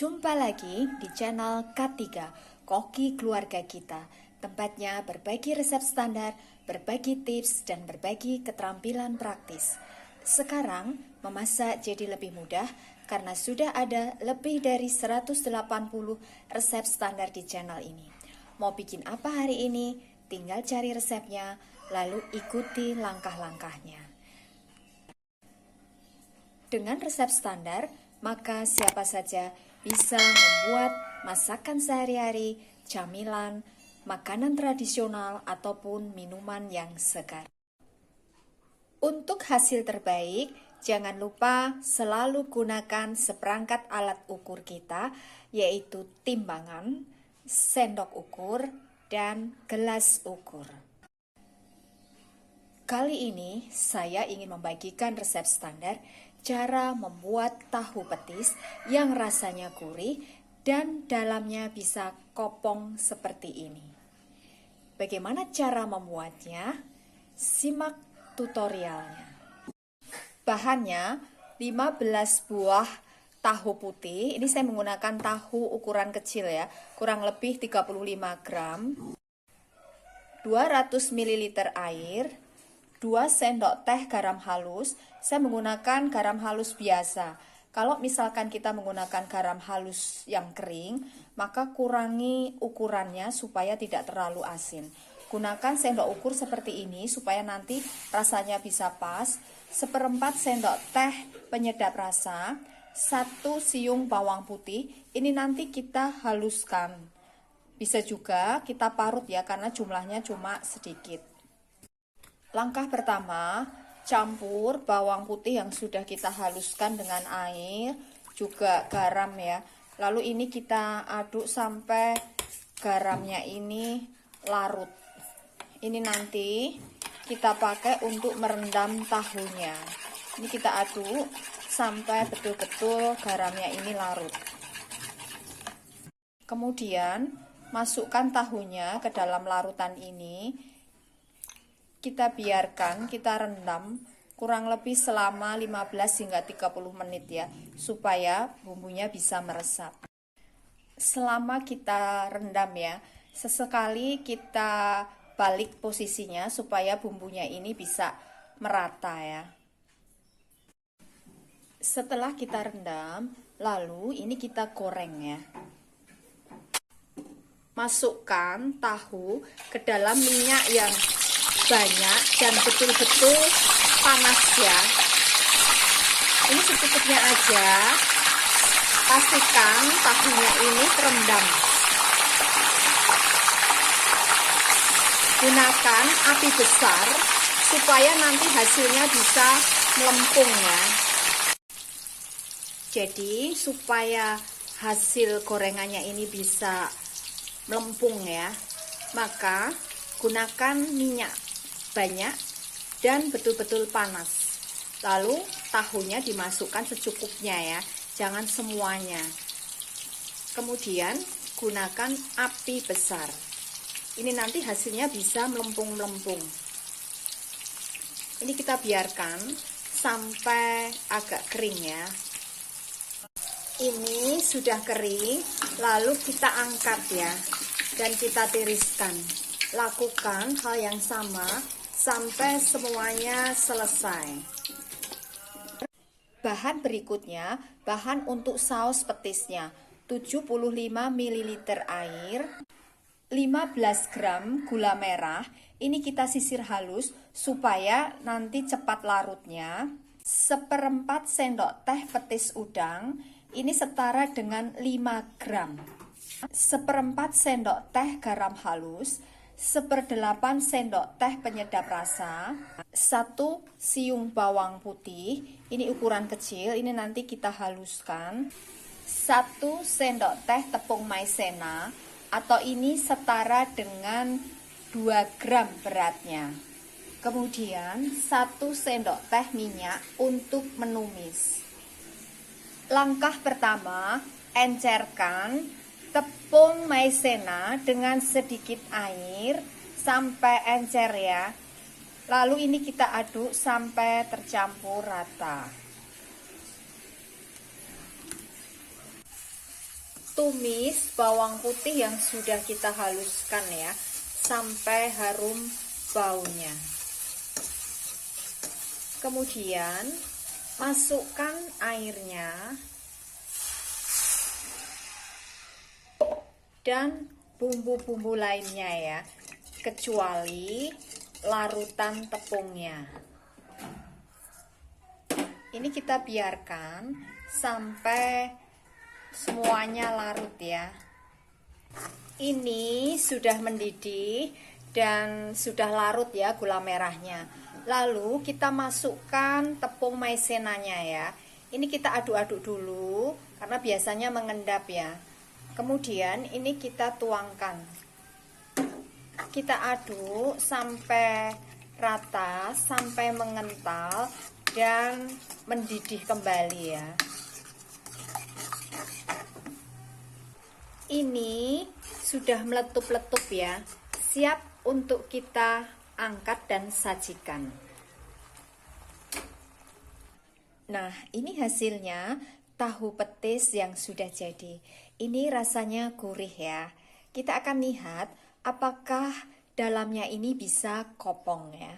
Jumpa lagi di channel K3, Koki Keluarga Kita. Tempatnya berbagi resep standar, berbagi tips, dan berbagi keterampilan praktis. Sekarang, memasak jadi lebih mudah karena sudah ada lebih dari 180 resep standar di channel ini. Mau bikin apa hari ini? Tinggal cari resepnya, lalu ikuti langkah-langkahnya. Dengan resep standar, maka siapa saja bisa membuat masakan sehari-hari, camilan, makanan tradisional, ataupun minuman yang segar. Untuk hasil terbaik, jangan lupa selalu gunakan seperangkat alat ukur kita, yaitu timbangan, sendok ukur, dan gelas ukur. Kali ini saya ingin membagikan resep standar cara membuat tahu petis yang rasanya gurih dan dalamnya bisa kopong seperti ini. Bagaimana cara membuatnya? Simak tutorialnya. Bahannya 15 buah tahu putih. Ini saya menggunakan tahu ukuran kecil ya, kurang lebih 35 gram. 200 ml air, 2 sendok teh garam halus. Saya menggunakan garam halus biasa. Kalau misalkan kita menggunakan garam halus yang kering, maka kurangi ukurannya supaya tidak terlalu asin. Gunakan sendok ukur seperti ini supaya nanti rasanya bisa pas. 1/4 sendok teh penyedap rasa, 1 siung bawang putih. Ini nanti kita haluskan. Bisa juga kita parut ya, karena jumlahnya cuma sedikit. Langkah pertama, campur bawang putih yang sudah kita haluskan dengan air, juga garam ya. Lalu ini kita aduk sampai garamnya ini larut. Ini nanti kita pakai untuk merendam tahunya. Ini kita aduk sampai betul-betul garamnya ini larut. Kemudian masukkan tahunya ke dalam larutan ini. Kita biarkan, kita rendam kurang lebih selama 15 hingga 30 menit ya, supaya bumbunya bisa meresap. Selama kita rendam ya, sesekali kita balik posisinya supaya bumbunya ini bisa merata ya. Setelah kita rendam, lalu ini kita goreng ya. Masukkan tahu ke dalam minyak yang banyak dan betul-betul panas ya. Ini secukupnya aja. Pastikan tahunya ini terendam. Gunakan api besar supaya nanti hasilnya bisa melempung ya. Jadi supaya hasil gorengannya ini bisa melempung ya, maka gunakan minyak banyak dan betul-betul panas. Lalu tahunya dimasukkan secukupnya ya, jangan semuanya. Kemudian gunakan api besar. Ini nanti hasilnya bisa melempung-melempung. Ini kita biarkan sampai agak kering ya. Ini sudah kering, lalu kita angkat ya, dan kita tiriskan. Lakukan hal yang sama sampai semuanya selesai. Bahan berikutnya, bahan untuk saus petisnya, 75 ml air, 15 gram gula merah. Ini kita sisir halus supaya nanti cepat larutnya. 1/4 sendok teh petis udang, ini setara dengan 5 gram. 1/4 sendok teh garam halus, 1/8 sendok teh penyedap rasa, 1 siung bawang putih, ini ukuran kecil, ini nanti kita haluskan, 1 sendok teh tepung maizena, atau ini setara dengan 2 gram beratnya. Kemudian 1 sendok teh minyak untuk menumis. Langkah pertama, encerkan tepung maizena dengan sedikit air sampai encer ya. Lalu ini kita aduk sampai tercampur rata. tumis bawang putih yang sudah kita haluskan ya, sampai harum baunya. Kemudian masukkan airnya dan bumbu-bumbu lainnya ya, kecuali larutan tepungnya. Ini kita biarkan sampai semuanya larut ya. Ini sudah mendidih dan sudah larut ya gula merahnya. Lalu kita masukkan tepung maizenanya ya. Ini kita aduk-aduk dulu karena biasanya mengendap ya. Kemudian ini kita tuangkan. Kita aduk sampai rata, sampai mengental dan mendidih kembali ya. Ini sudah meletup-letup ya, siap untuk kita angkat dan sajikan. Nah, ini hasilnya tahu petis yang sudah jadi. Ini rasanya gurih ya. Kita akan lihat apakah dalamnya ini bisa kopong ya.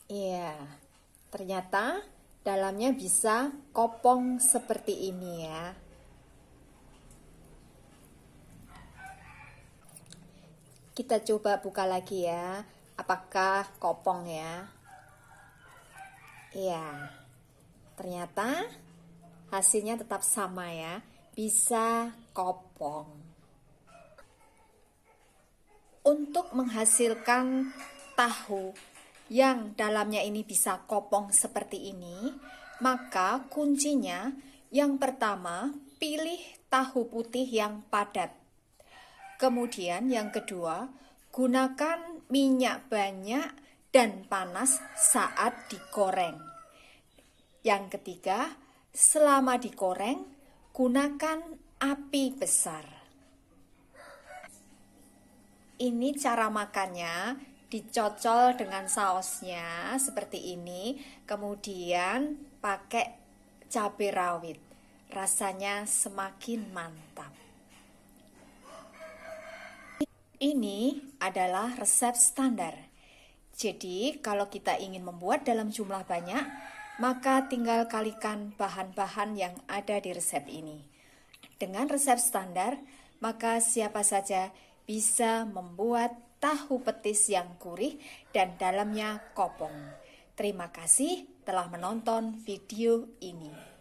Iya, ternyata dalamnya bisa kopong seperti ini ya. Kita coba buka lagi ya, apakah kopong ya. Iya, ternyata hasilnya tetap sama ya, bisa kopong. Untuk menghasilkan tahu yang dalamnya ini bisa kopong seperti ini, maka kuncinya yang pertama, pilih tahu putih yang padat. Kemudian yang kedua, gunakan minyak banyak dan panas saat digoreng. Yang ketiga, selama digoreng, gunakan api besar. Ini cara makannya, dicocol dengan sausnya seperti ini, kemudian pakai cabai rawit. Rasanya semakin mantap. Ini adalah resep standar. Jadi, kalau kita ingin membuat dalam jumlah banyak, maka tinggal kalikan bahan-bahan yang ada di resep ini. Dengan resep standar, maka siapa saja bisa membuat tahu petis yang gurih dan dalamnya kopong. Terima kasih telah menonton video ini.